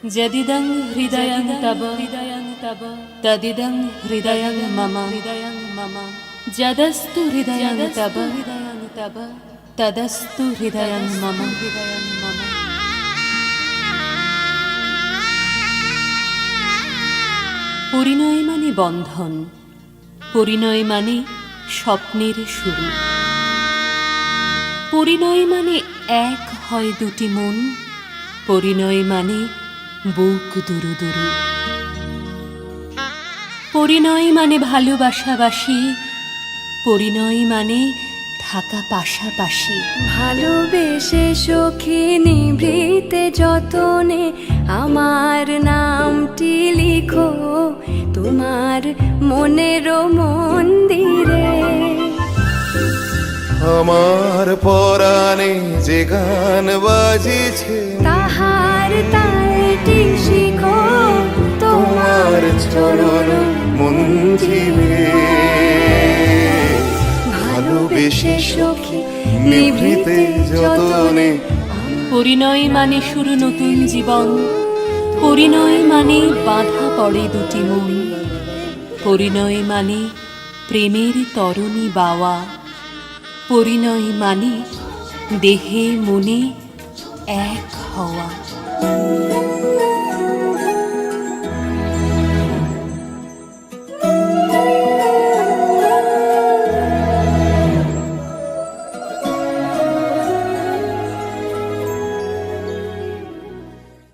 যদিদং হৃদয়ং তব তদিদং হৃদয়ং মম যদস্তু হৃদয়ং তব তদস্তু হৃদয়ং মম। পরিণয় মানে বন্ধন, পরিণয় মানে স্বপ্নের শুরু, পরিণয় মানে এক হয় দুটি মন, পরিণয় মানে বুক দুরু দুরু, পরিণয় মানে ভালোবাসাবাসি, পরিণয় মানে থাকা পাশাপাশি। ভালোবেসে সখী নিভৃতে যতনে আমার নামটি লিখো তোমার মনের মন্দিরে। আমার পরাণে যে গান বাজিছে তাহার তালটি শিখো তোমার চরণ মঞ্জিলে। ভালোবেসে সখী নিভৃতে যতনে। পরিণয় মানে শুরু নতুন জীবন, পরিণয় মানে বাঁধা পড়ে দুটি মন, পরিণয় মানে প্রেমের তরণী বাওয়া, পরিণয় মানে দেহে মনে এক হওয়া।